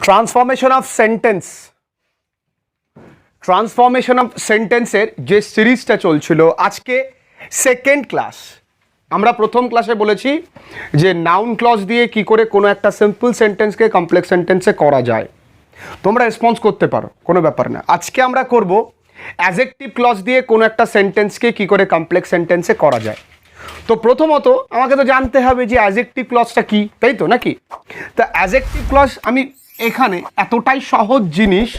Transformation of সেন্টেন্সের যে সিরিজটা চলছিল, আজকে সেকেন্ড ক্লাস। আমরা প্রথম ক্লাসে বলেছি যে নাউন ক্লজ দিয়ে কি করে কোনো একটা সিম্পল সেন্টেন্সকে কমপ্লেক্স সেন্টেন্সে করা যায়। তোমরা রেসপন্স করতে পারো, কোনো ব্যাপার না। আজকে আমরা করব অ্যাডজেক্টিভ ক্লজ দিয়ে কোনো একটা সেন্টেন্সকে কি করে কমপ্লেক্স সেন্টেন্সে করা যায়। তো প্রথমত আমাকে তো জানতে হবে যে অ্যাডজেক্টিভ ক্লজটা কি, তাই তো নাকি? তা অ্যাডজেক্টিভ ক্লজ আমি এখানে এতটাই সহজ জিনিস,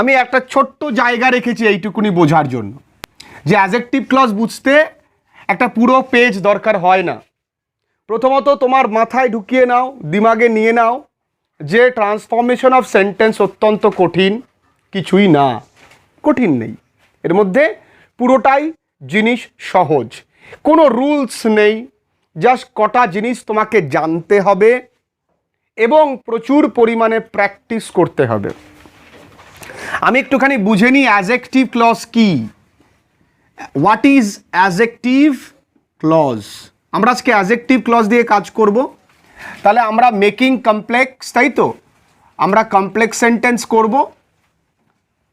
আমি একটা ছোট্ট জায়গা রেখেছি এইটুকুনি বোঝার জন্য যে অ্যাডজেক্টিভ ক্লজ বুঝতে একটা পুরো পেজ দরকার হয় না। প্রথমত তোমার মাথায় ঢুকিয়ে নাও, দিমাগে নিয়ে নাও যে ট্রান্সফরমেশন অফ সেন্টেন্স অত্যন্ত কঠিন কিছুই না, কঠিন নেই এর মধ্যে, পুরোটাই জিনিস সহজ, কোনো রুলস নেই, জাস্ট কটা জিনিস তোমাকে জানতে হবে এবং প্রচুর পরিমাণে প্র্যাকটিস করতে হবে। আমি একটুখানি বুঝে নিই অ্যাডজেক্টিভ ক্লজ কি, হোয়াট ইজ অ্যাডজেক্টিভ ক্লজ। আমরা আজকে অ্যাডজেক্টিভ ক্লজ দিয়ে কাজ করব। তাহলে আমরা মেকিং কমপ্লেক্স, তাই তো, আমরা কমপ্লেক্স সেন্টেন্স করব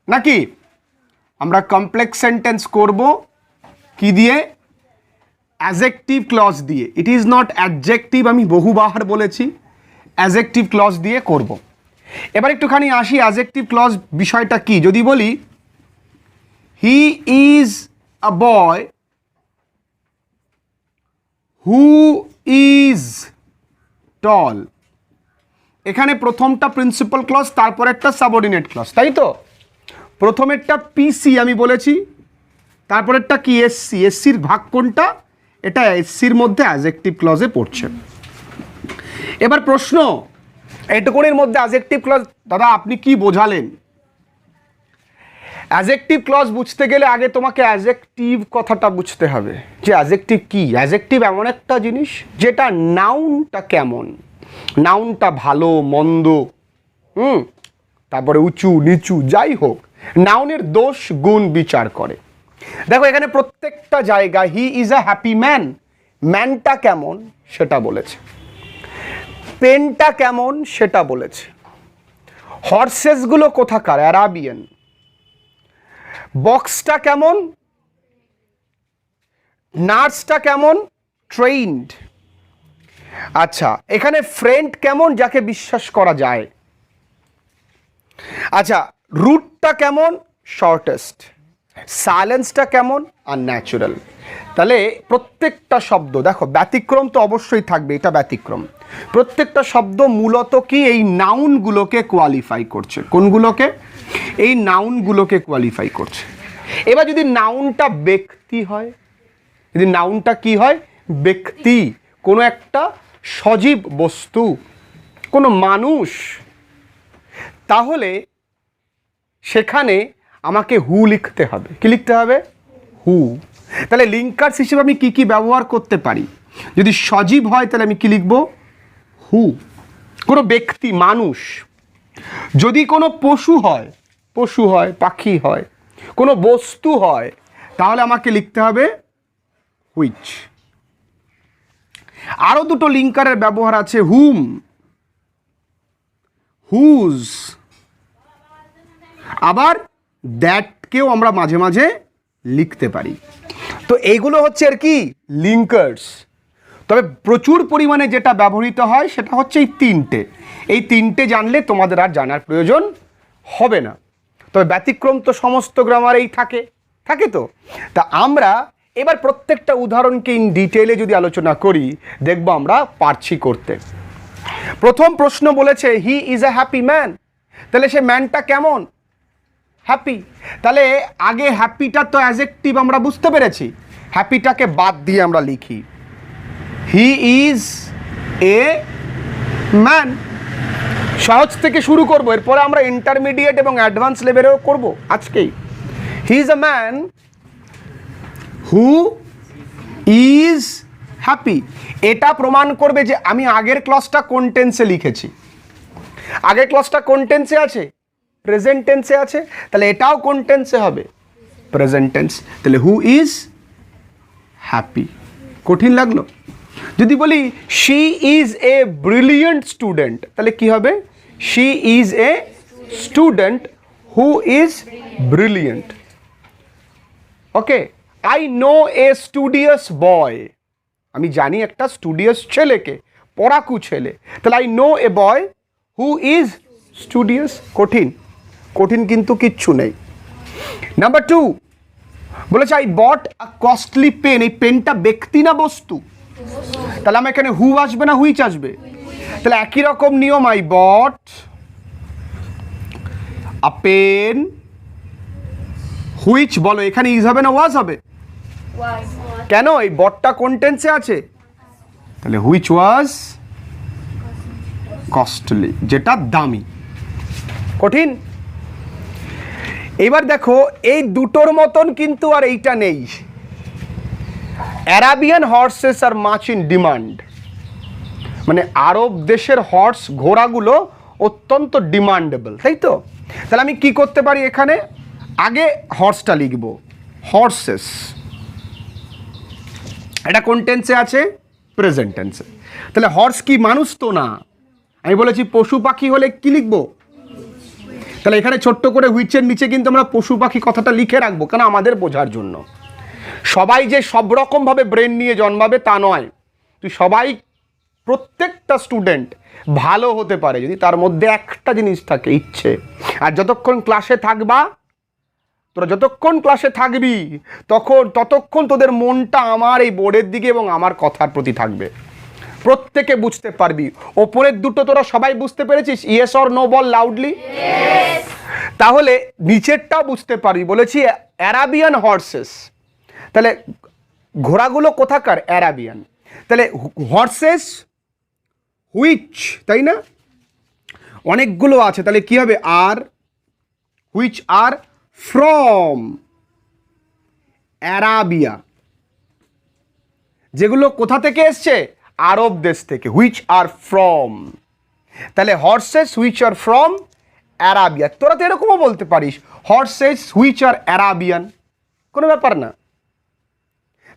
নাকি? আমরা কমপ্লেক্স সেন্টেন্স করব কি দিয়ে? অ্যাডজেক্টিভ ক্লজ দিয়ে। ইট ইজ নট অ্যাডজেক্টিভ, আমি বহুবার বলেছি, অ্যাডজেক্টিভ ক্লজ দিয়ে করব। এবার একটুখানি আসি অ্যাডজেক্টিভ ক্লজ বিষয়টা কি। যদি বলি হি is a boy who is tall, এখানে প্রথমটা প্রিন্সিপাল ক্লজ, তারপর একটা সাবঅর্ডিনেট ক্লজ, তাই তো? প্রথমেরটা পিসি আমি বলেছি, তারপরেরটা কি এসসি। এসসির ভাগ কোনটা? এটা এসসির মধ্যে অ্যাডজেক্টিভ ক্লজে পড়ছে। এবার প্রশ্ন, এইটুকুনির মধ্যে অ্যাডজেক্টিভ ক্লজ দাদা আপনি কি বোঝালেন? অ্যাডজেক্টিভ ক্লজ বুঝতে গেলে আগে তোমাকে অ্যাডজেক্টিভ কথাটা বুঝতে হবে যে অ্যাডজেক্টিভ কি। অ্যাডজেক্টিভ এমন একটা জিনিস যেটা নাউনটা কেমন, নাউনটা ভালো মন্দ, তারপরে উঁচু নিচু, যাই হোক নাউনের দোষ গুণ বিচার করে। দেখো এখানে প্রত্যেকটা জায়গায় he is a happy man, ম্যানটা কেমন সেটা বলেছে, পেনটা কেমন সেটা বলেছে, হর্সেসগুলো কোথাকার, অ্যারাবিয়ান, বক্সটা কেমন, নার্সটা কেমন, ট্রেইনড। আচ্ছা এখানে ফ্রেন্ড কেমন, যাকে বিশ্বাস করা যায়। আচ্ছা রুটটা কেমন, শর্টেস্ট, সাইলেন্সটা কেমন, আনন্যাচুরাল। তাহলে প্রত্যেকটা শব্দ দেখো, ব্যতিক্রম তো অবশ্যই থাকবে, এটা ব্যতিক্রম। প্রত্যেকটা শব্দ মূলত কি এই নাউনগুলোকে কোয়ালিফাই করছে। কোনগুলোকে? এই নাউনগুলোকে কোয়ালিফাই করছে। এবার যদি নাউনটা ব্যক্তি হয়, যদি নাউনটা কি হয়, ব্যক্তি, কোনো একটা সজীব বস্তু, কোনো মানুষ, তাহলে সেখানে আমাকে হু লিখতে হবে। কি লিখতে হবে? হু। তাহলে লিঙ্কার্স হিসেবে আমি কি কি ব্যবহার করতে পারি? যদি সজীব হয় তাহলে আমি কি লিখব? হু, কোনো ব্যক্তি মানুষ। যদি কোনো পশু হয়, পশু হয়, পাখি হয়, কোনো বস্তু হয়, তাহলে আমাকে লিখতে হবে হুইচ। আরো দুটো লিঙ্কারের ব্যবহার আছে, হুম, হুজ, আবার দ্যাটকেও আমরা মাঝে মাঝে লিখতে পারি। তো এইগুলো হচ্ছে আর কি লিঙ্কার্স। তবে প্রচুর পরিমাণে যেটা ব্যবহৃত হয় সেটা হচ্ছে এই তিনটে। এই তিনটে জানলে তোমাদের আর জানার প্রয়োজন হবে না। তবে ব্যতিক্রম তো সমস্ত গ্রামারেই থাকে, থাকে তো। তা আমরা এবার প্রত্যেকটা উদাহরণকে ইন ডিটেইলে যদি আলোচনা করি, দেখবো আমরা পারছি করতে। প্রথম প্রশ্ন বলেছে হি ইজ আ হ্যাপি ম্যান, তাহলে সে ম্যানটা কেমন? হ্যাপি। তাহলে আগে হ্যাপিটা তো অ্যাডজেক্টিভ আমরা বুঝতে পেরেছি, হ্যাপিটাকে বাদ দিয়ে আমরা লিখি হি ইজ এ ম্যান। সহজ থেকে শুরু করব, এরপরে আমরা ইন্টারমিডিয়েট এবং অ্যাডভান্স লেভেলেও করব আজকেই। হি is a man who is happy. এটা প্রমাণ করবে যে আমি আগের ক্লজটা কোন টেন্সে লিখেছি। আগের ক্লজটা কোন টেন্সে আছে? প্রেজেন্ট টেন্সে আছে। তাহলে এটাও কোন টেন্সে হবে? Present tense. তাহলে হু ইজ হ্যাপি। কঠিন লাগলো? যদি বলি she is a brilliant student, তাহলে কি হবে? She is a student who is brilliant. Okay, I know a studious boy, আমি জানি একটা স্টুডিয়াস ছেলেকে, পড়াকু ছেলে। তাহলে I know a boy who is studious. কঠিন? কঠিন কিন্তু কিচ্ছু নেই। নাম্বার 2 বলেছে I bought a costly pen. এই পেনটা ব্যক্তি না বস্তু? তাহলে আমার এখানে হু আসবে না হুইচ আসবে? তাহলে একই রকম নিয়ম, I bought a pen which, বলো এখানে ইজ হবে না ওয়াজ হবে? কেন? এই বটটা কোন টেন্সে আছে? তাহলে হুইচ ওয়াজ কস্টলি, যেটা দামি। কঠিন? এবার দেখো এই দুটোর মতন কিন্তু আর এইটা নেই। Arabian horse's R much in demand, মানে আরব দেশের হর্স ঘোড়াগুলো অত্যন্ত ডিমান্ডেবল, তাই তো? তাহলে আমি কি করতে পারি এখানে? আগে হর্সটা লিখব, হর্সেস। এটা কোন টেন্সে আছে? প্রেজেন্ট টেন্সে। তাহলে হর্স কি মানুষ তো না, আমি বলেছি পশু পাখি হলে কি লিখবো? তাহলে এখানে ছোট্ট করে হুইচের নিচে কিন্তু আমরা পশু পাখি কথাটা লিখে রাখবো, কেন? আমাদের বোঝার জন্য। সবাই যে সব রকমভাবে ব্রেন নিয়ে জন্মাবে তা নয়। তুই সবাই, প্রত্যেকটা স্টুডেন্ট ভালো হতে পারে যদি তার মধ্যে একটা জিনিস থাকে, ইচ্ছে। আর যতক্ষণ ক্লাসে থাকবা, তোরা যতক্ষণ ক্লাসে থাকবি ততক্ষণ তোদের মনটা আমার এই বোর্ডের দিকে এবং আমার কথার প্রতি থাকবে। প্রত্যেকে বুঝতে পারবি। ওপরের দুটো তোরা সবাই বুঝতে পেরেছিস? ইয়েস অর নো বল লাউডলি। তাহলে নিচেরটাও বুঝতে পারবি। বলেছি অ্যারাবিয়ান হর্সেস, তাহলে ঘোড়াগুলো কোথাকার? অ্যারাবিয়ান। তাহলে হর্সেস হুইচ, তাই না? অনেকগুলো আছে, তাহলে কি হবে? আর হুইচ আর ফ্রম অ্যারাবিয়া, যেগুলো কোথা থেকে এসছে? আরব দেশ থেকে। হুইচ আর ফ্রম, তাহলে horse's which are from Arabia. তোরা তো এরকমও বলতে পারিস, হর্সেস হুইচ আর অ্যারাবিয়ান, কোনো ব্যাপার না।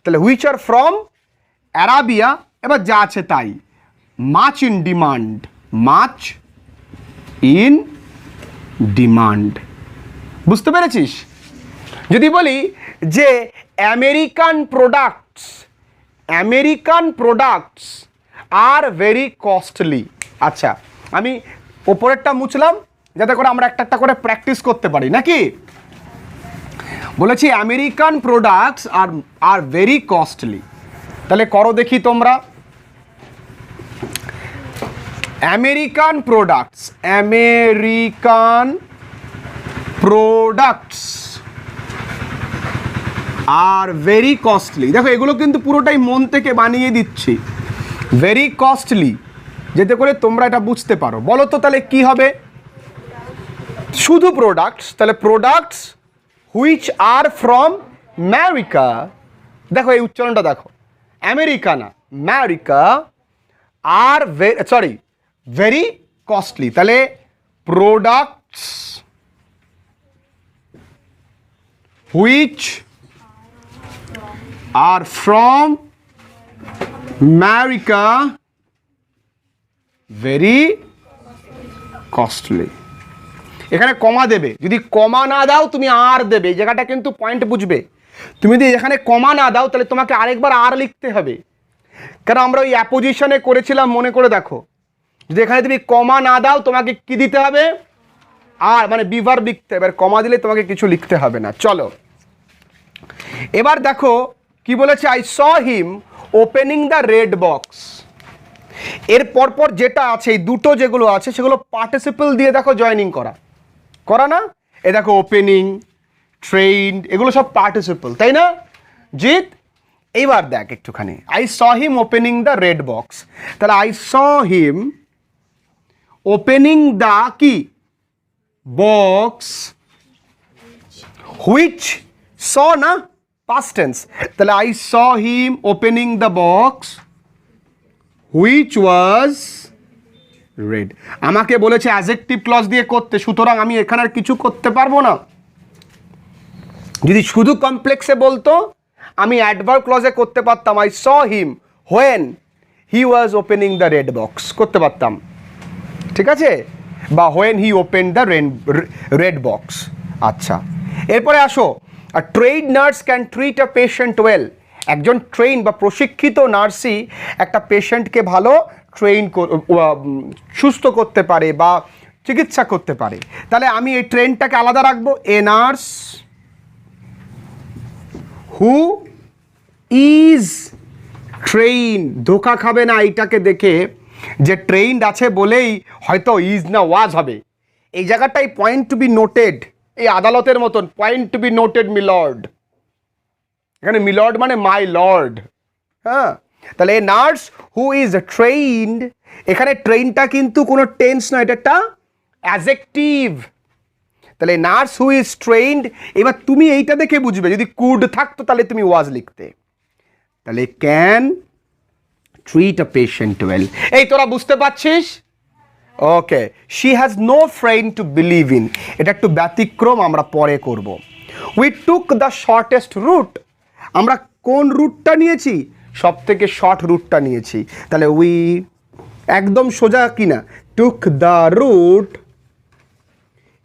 তাহলে হুইচ আর ফ্রম অ্যারাবিয়া। এবার যা আছে তাই, much in demand, much in demand. বুঝতে পেরেছিস? যদি বলি যে American products are very costly. আচ্ছা, আমি ওপরেরটা মুছলাম যাতে করে আমরা একটা একটা করে প্র্যাকটিস করতে পারি, নাকি? বলেছি American products are very costly. তাহলে করো দেখি তোমরা। American products are very costly. দেখো এগুলো কিন্তু পুরোটাই মন থেকে বানিয়ে দিচ্ছি। ভেরি কস্টলি, যাতে করে তোমরা এটা বুঝতে পারো। বলো তো তাহলে কি হবে? শুধু প্রোডাক্টস, তাহলে products which are from America. দেখো এই উচ্চারণটা দেখো, আমেরিকা না, আমেরিকা আর ভেরি কস্টলি। তাহলে products which are from America very costly. এখানে কমা দেবে, যদি কমা না দাও তুমি আর দেবে। এই জায়গাটা কিন্তু পয়েন্ট বুঝবে। তুমি যদি এখানে কমা না দাও তাহলে তোমাকে আরেকবার আর লিখতে হবে, কারণ আমরা ওই অ্যাপোজিশনে করেছিলাম, মনে করে দেখো। যদি এখানে তুমি কমা না দাও তোমাকে কি দিতে হবে? আর, মানে বিভার্ব লিখতে হবে। এবার কমা দিলে তোমাকে কিছু লিখতে হবে না। চলো এবার দেখো কি বলেছে, I saw him opening the red box. এর পরপর যেটা আছে, এই দুটো যেগুলো আছে সেগুলো পার্টিসিপল দিয়ে দেখো জয়েনিং করা না? এ দেখো ওপেনিং, ট্রেন্ড, এগুলো সব পার্টিসিপল, তাই না জিৎ? এইবার দেখ একটুখানি, I saw him opening the red box. তাহলে I saw him opening the কি বক্স, হুইচ স না, পাস্ট টেন্স। তাহলে I saw him opening the box which was red. আমাকে বলেছে অ্যাডজেক্টিভ ক্লজ দিয়ে করতে, সুতরাং আমি এখানে আর কিছু করতে পারবো না। যদি শুধু কমপ্লেক্সে বলতো আমি অ্যাডভার্ব ক্লজে করতে পারতাম, I saw him when he was opening the red box করতে পারতাম, ঠিক আছে? বা when he open the red box. আচ্ছা, এরপরে আসো, trained nurse can treat a patient well. একজন ট্রেন বা প্রশিক্ষিত নার্সই একটা পেশেন্টকে ভালো সুস্থ করতে পারে বা চিকিৎসা করতে পারে। তাহলে আমি এই ট্রেনটাকে আলাদা রাখবো, এ নার্স হু ইজ ট্রেন। ধোকা খাবে না এইটাকে দেখে যে ট্রেন্ড আছে বলেই হয়তো ইজ না ওয়াজ হবে। এই জায়গাটাই পয়েন্ট টু বি নোটেড, এই আদালতের মতন point to be noted milord. এখানে মিলর্ড মানে মাই লর্ড। হ্যাঁ, তাহলে a nurse who is trained, এখানে ট্রেনটা কিন্তু কোনো টেন্স নয়, এটা একটা অ্যাডজেক্টিভ। তাহলে নার্স হু ইজ ট্রেইনড, এবার তুমি এইটা দেখে বুঝবে, যদি কুড থাকতো তাহলে তুমি ওয়াজ লিখতে। তাহলে can treat a patient well. এই তোরা বুঝতে পারছিস? Okay, she has no friend to believe in, এটা একটু ব্যতিক্রম, আমরা পরে করব। We took the shortest route, আমরা কোন রুটটা নিয়েছি? সব থেকে শর্ট রুটটা নিয়েছি। তাহলে উই একদম সোজা কিনা, টুক দ্য রুট।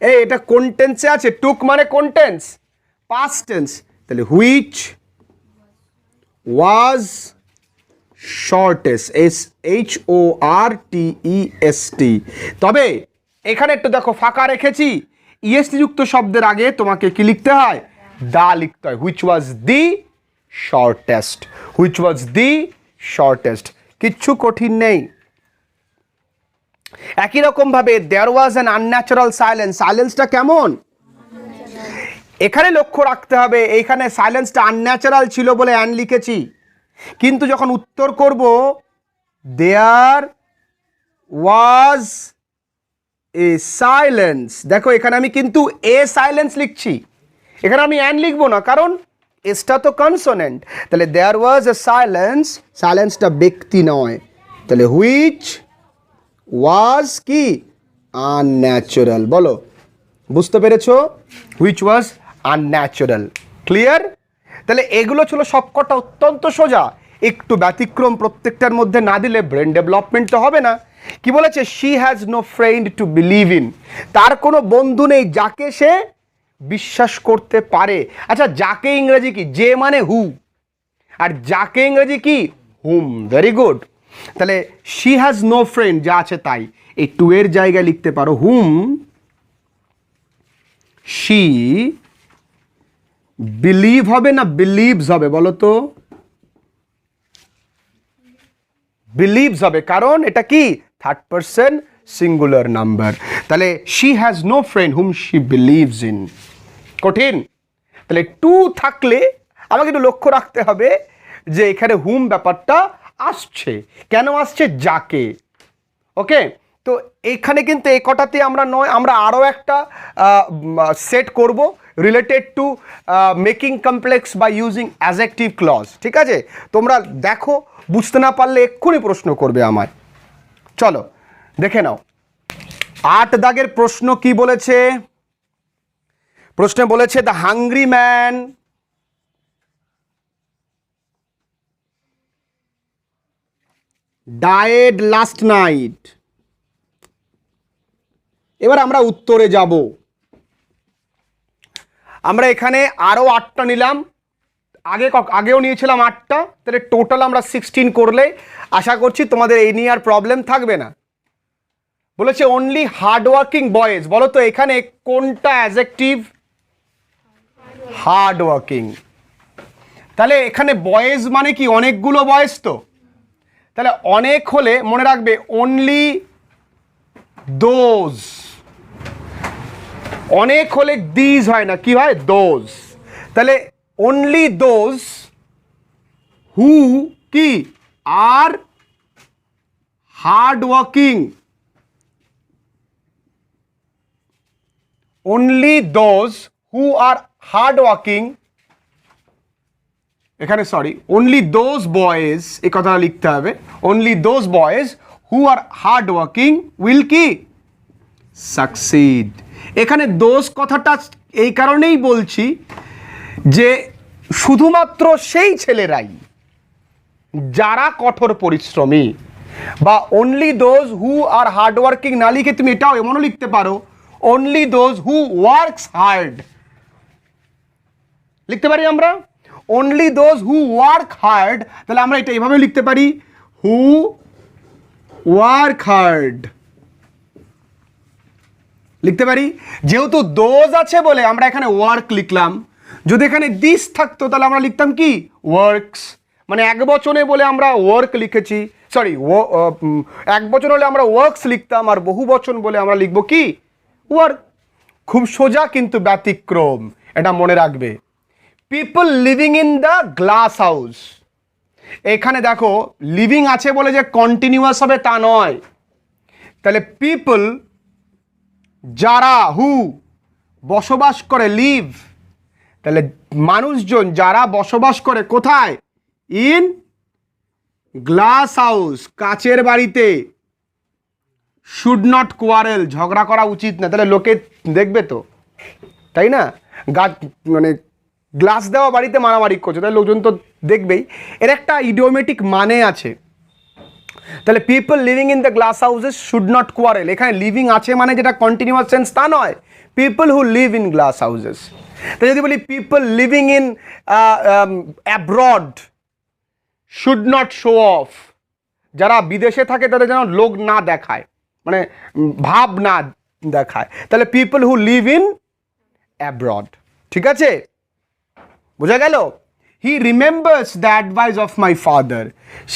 এই এটা কোন টেন্সে আছে? টুক মানে কোন টেন্স? Past tense. তাহলে হুইচ ওয়াজ শর্টেস্ট, SHORTEST। তবে এখানে একটু দেখো ফাঁকা রেখেছি, ইএসটি যুক্ত শব্দের আগে তোমাকে কি লিখতে হয়? দা লিখতে হয়। Which was the shortest, which was the shortest, কিচ্ছু কঠিন নেই। একই রকম ভাবে দেয়ার ওয়াজ অ্যান আনন্যাচারাল সাইলেন্স, সাইলেন্সটা কেমন? এখানে লক্ষ্য রাখতে হবে, এইখানে সাইলেন্সটা আনন্যাচারাল ছিল বলে অ্যান লিখেছি, কিন্তু যখন উত্তর করব দেয়ার ওয়াজ এ সাইলেন্স, দেখো এখানে আমি কিন্তু এ সাইলেন্স লিখছি, এখানে আমি অ্যান লিখবো না, কারণ এসটা তো কনসোনেন্ট। তাহলে দেয়ার ওয়াজ এ সাইলেন্স, সাইলেন্সটা ব্যক্তি নয়। তাহলে হুইচ ওয়াজ কি? আনন্যাচারাল। বলো, বুঝতে পেরেছো? Which was unnatural. ক্লিয়ার? তাহলে এগুলো ছিল সবকটা অত্যন্ত সোজা, একটু ব্যতিক্রম প্রত্যেকটার মধ্যে না দিলে ব্রেন ডেভেলপমেন্ট তো হবে না। কি বলেছে? She has no friend to believe in, তার কোনো বন্ধু নেই যাকে সে বিশ্বাস করতে পারে। আচ্ছা, যাকে ইংরেজি কি? যে মানে হু, আর যাকে ইংরেজি কি? হুম। Very good. তাহলে শি হ্যাজ নো ফ্রেন্ড, যা আছে তাই, এই টু এর জায়গায় লিখতে পারো হুম শি বিলিভ হবে না বিলিভস হবে? বলো তো, বিলিভস হবে, কারণ এটা কি? Third person singular number. তাহলে she has no friend whom she believes in. কঠিন? তাহলে টু থাকলে আমাকে একটু লক্ষ্য রাখতে হবে যে এখানে হুম ব্যাপারটা আসছে, কেন আসছে? যাকে। ওকে, তো এখানে কিন্তু এই কটাতে আমরা নয়, আমরা আরও একটা সেট করব related to making complex by using adjective clause. ঠিক আছে, তোমরা দেখো, বুঝতে না পারলে এক্ষুনি প্রশ্ন করবে আমায়। চলো দেখে নাও 8 দাগের প্রশ্ন কি বলেছে। প্রশ্নে বলেছে the hungry man died last night. এবার আমরা উত্তরে যাব। আমরা এখানে আরও 8টা নিলাম, আগেও নিয়েছিলাম 8টা, তাহলে টোটাল আমরা 16 করলে আশা করছি তোমাদের এই নিয়ে আর প্রবলেম থাকবে না। বলেছে অনলি হার্ডওয়ার্কিং বয়েজ, বলো তো এখানে কোনটা অ্যাডজেক্টিভ? হার্ডওয়ার্কিং। তাহলে এখানে বয়েজ মানে কি? অনেকগুলো বয়েজ তো, তাহলে অনেক হলে মনে রাখবে অনলি দোজ, অনেক হলে দিজ হয় না, কি হয়? দোজ। তাহলে অনলি দোজ হু কি are hard working, only those who are hard working, এখানে সরি অনলি দোজ বয়েজ, এই কথাটা লিখতে হবে, only those boys who are hard working will কি? সাকসিড। এখানে দোষ কথাটা এই কারণেই বলছি যে শুধুমাত্র সেই ছেলেরাই যারা কঠোর পরিশ্রমী, বা only those who are hard working না লিখে তুমি এটাও এমনও লিখতে পারো, only those who works hard. লিখতে পারি আমরা only those who work hard, তাহলে আমরা এটা এভাবে লিখতে পারি হু ওয়ার্ক হার্ড লিখতে পারি। যেহেতু দোজ আছে বলে আমরা এখানে ওয়ার্ক লিখলাম, যদি এখানে দিস থাকতো তাহলে আমরা লিখতাম কি ওয়ার্কস। মানে এক বচনে বলে আমরা ওয়ার্ক লিখেছি, সরি এক বচন হলে আমরা ওয়ার্কস লিখতাম, আর বহু বচন বলে আমরা লিখবো কি ওয়ার্ক। খুব সোজা কিন্তু ব্যতিক্রম, এটা মনে রাখবে। People living in the glass house, এখানে দেখো লিভিং আছে বলে যে কন্টিনিউয়াস হবে তা নয়, তাহলে পিপল যারা হু বসবাস করে লিভ, তাহলে মানুষজন যারা বসবাস করে কোথায় ইন গ্লাস হাউস কাচের বাড়িতে, শুড নট কোয়ারেল ঝগড়া করা উচিত না, তাহলে লোকে দেখবে তো তাই না, গাছ মানে গ্লাস দেওয়া বাড়িতে মারামারি করছে তাহলে লোকজন তো দেখবেই। এর একটা ইডিওমেটিক মানে আছে, তাহলে people living in the glass houses should not quarrel, এখানে লিভিং আছে মানে যেটা কন্টিনিউয়াস সেন্স তা নয়, people who live in glass houses. তাই যদি বলি people living in abroad should not show off, যারা বিদেশে থাকে তাদের যেন লোক না দেখায়, মানে ভাব না দেখায়, তাহলে people who live in abroad. ঠিক আছে, বোঝা গেল। He remembers the advice of my father,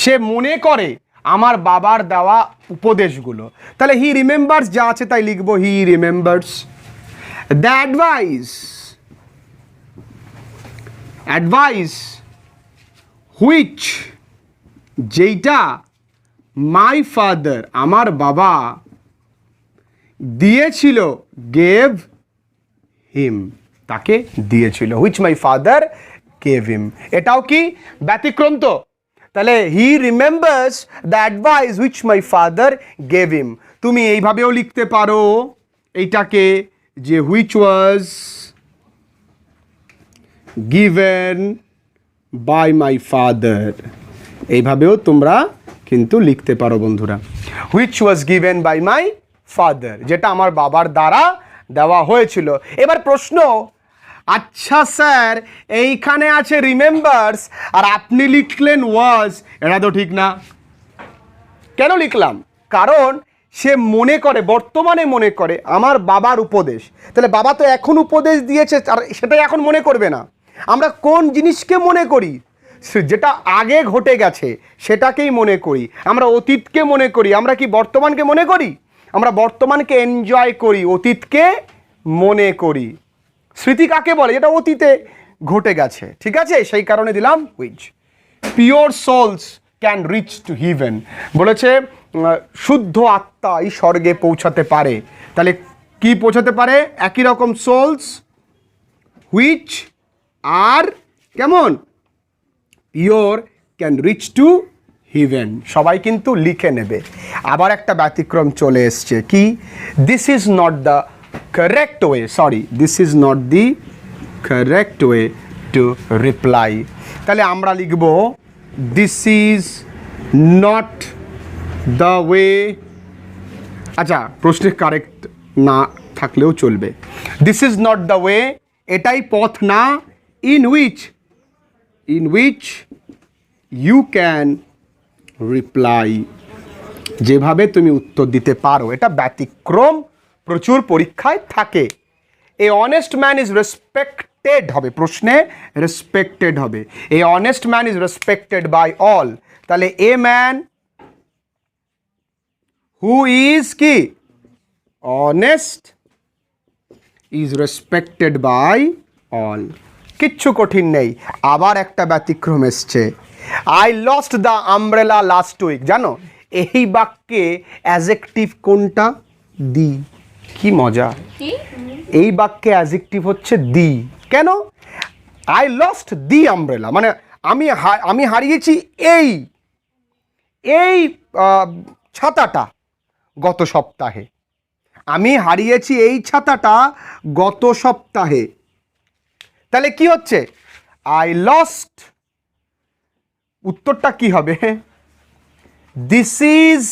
সে মনে করে আমার বাবার দেওয়া উপদেশগুলো, তাহলে হি রিমেম্বার্স যা আছে তাই লিখবো হি রিমেম্বার্স। দ্য অ্যাডভাইস হুইচ যেইটা মাই ফাদার আমার বাবা দিয়েছিল, গেভ হিম তাকে দিয়েছিল, which my father gave him, এটাও কি ব্যতিক্রম তো। তাহলে he remembers the advice which my father gave him, তুমি এইভাবেও লিখতে পারো এইটাকে যে which was given by my father, এইভাবেও তোমরা কিন্তু লিখতে পারো বন্ধুরা, which was given by my father, যেটা আমার বাবার দ্বারা দেওয়া হয়েছিল। এবার প্রশ্ন, আচ্ছা স্যার এইখানে আছে রিমেম্বার্স আর আপনি লিখলেন ওয়াজ, এটা তো ঠিক না। কেন লিখলাম? কারণ সে মনে করে, বর্তমানে মনে করে আমার বাবার উপদেশ, তাহলে বাবা তো এখন উপদেশ দিয়েছে আর সেটাই এখন মনে করবে না। আমরা কোন জিনিসকে মনে করি? যেটা আগে ঘটে গেছে সেটাকেই মনে করি, আমরা অতীতকে মনে করি। আমরা কি বর্তমানকে মনে করি? আমরা বর্তমানকে এনজয় করি, অতীতকে মনে করি। স্মৃতি কাকে বলে? যেটা অতীতে ঘটে গেছে। ঠিক আছে, সেই কারণে দিলাম which. Pure souls can reach to heaven, বলেছে শুদ্ধ আত্মা এই স্বর্গে পৌঁছাতে পারে। তাহলে কি পৌঁছাতে পারে? একই রকম সোলস হুইচ আর কেমন pure can reach to heaven, সবাই কিন্তু লিখে নেবে। আবার একটা ব্যতিক্রম চলে এসছে, কি? This is not the correct way, sorry this is not the correct way to reply. তাহলে আমরা লিখব this is not the way, আচ্ছা প্রশ্নে কারেক্ট না থাকলেও চলবে। This is not the way, এটাই পথ না, in which you can reply, যেভাবে তুমি উত্তর দিতে পারো। এটা ব্যতিক্রম, প্রচুর পরীক্ষায় থাকে। A honest man is respected হবে, প্রশ্নে রেসপেক্টেড হবে। A honest man is respected by all, তাহলে এ ম্যান হু ইজ কি honest is respected by all, কিচ্ছু কঠিন নেই। আবার একটা ব্যতিক্রম এসছে, I lost the umbrella last week. জানো এই বাক্যে অ্যাজেক্টিভ কোনটা? দি। কি মজা, এই বাক্যে অ্যাজেক্টিভ হচ্ছে দি। কেন? আই লস্ট দি আমব্রেলা, মানে আমি হারিয়েছি এই ছাতাটা গত সপ্তাহে, আমি হারিয়েছি এই ছাতাটা গত সপ্তাহে। তাহলে কি হচ্ছে? আই লস্ট, উত্তরটা কি হবে? This is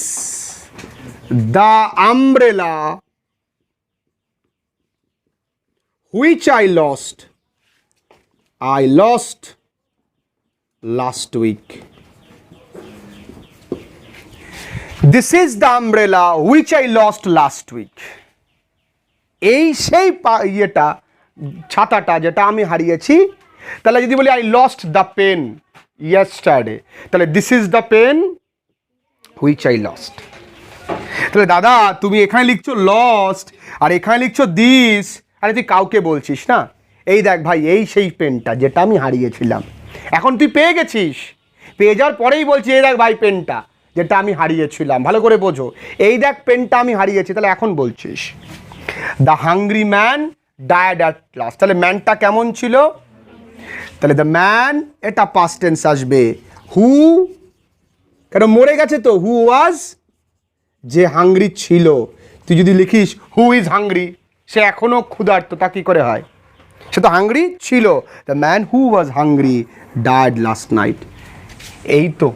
the umbrella which I lost last week. This is the umbrella which I lost last week. এই সেই ইয়েটা, ছাতাটা যেটা আমি হারিয়েছি। তাহলে যদি বলি I lost the pen yesterday, তাহলে this is the pen which I lost. তাহলে দাদা তুমি এখানে লিখছো লস্ট আর এখানে লিখছো দিস, আরে তুই কাউকে বলছিস না। এই দেখ ভাই, এই সেই পেনটা যেটা আমি হারিয়েছিলাম। এখন তুই পেয়ে গেছিস, পেয়ে যাওয়ার পরেই বলছি এই দেখ ভাই পেনটা যেটা আমি হারিয়েছিলাম। ভালো করে বোঝো, এই দেখ পেনটা আমি হারিয়েছি। তাহলে এখন বলছিস the hungry man died at last. তাহলে ম্যানটা কেমন ছিল? তাহলে দ্য ম্যান, এটা পাস্ট টেন্স আসবে। হু, কেন মরে গেছে তো, হু ওয়াজ, যে হাংরি ছিল। তুই যদি লিখিস হু ইজ হাংরি, সে এখনো ক্ষুধার্ত, তা কি করে হয়? সে তো হাংরি ছিল। The man who was hungry died last night. এই তো,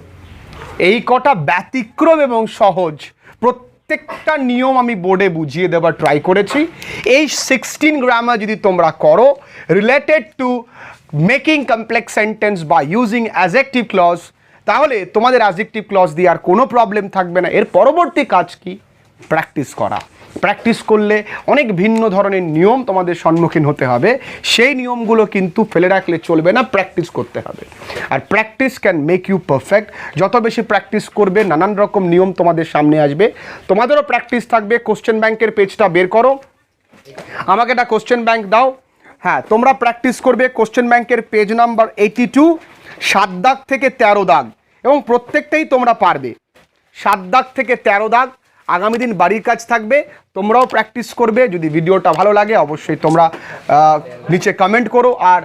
এই কটা ব্যতিক্রম এবং সহজ প্রত্যেকটা নিয়ম আমি বোর্ডে বুঝিয়ে দেবার ট্রাই করেছি। এই 16 গ্রামার যদি তোমরা করো related to making complex sentence বা ইউজিং অ্যাডজেক্টিভ ক্লজ, তাহলে তোমাদের অ্যাডজেক্টিভ ক্লজ দিয়ে আর কোনো প্রবলেম থাকবে না। এর পরবর্তী কাজ কি? প্র্যাকটিস করা। প্র্যাকটিস করলে অনেক ভিন্ন ধরনের নিয়ম তোমাদের সম্মুখীন হতে হবে। সেই নিয়মগুলো কিন্তু ফেলে রাখলে চলবে না, প্র্যাকটিস করতে হবে। আর practice can make you perfect. যত বেশি প্র্যাকটিস করবে নানান রকম নিয়ম তোমাদের সামনে আসবে। তোমাদেরও প্র্যাকটিস থাকবে। কোশ্চেন ব্যাংকের পেজটা বের করো, আমাকে একটা কোশ্চেন ব্যাংক দাও। হ্যাঁ, তোমরা প্র্যাকটিস করবে কোশ্চেন ব্যাংকের পেজ নাম্বার 82, 7 দাগ থেকে 13 দাগ, এবং প্রত্যেকটাই তোমরা পারবে। 7 দাগ থেকে 13 দাগ আগামী দিন বাড়ির কাজ থাকবে, তোমরাও প্র্যাকটিস করবে। যদি ভিডিওটা ভালো লাগে অবশ্যই তোমরা নিচে কমেন্ট করো, আর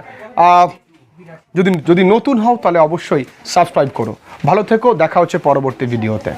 যদি নতুন হও তাহলে অবশ্যই সাবস্ক্রাইব করো। ভালো থেকো, দেখা হচ্ছে পরবর্তী ভিডিওতে।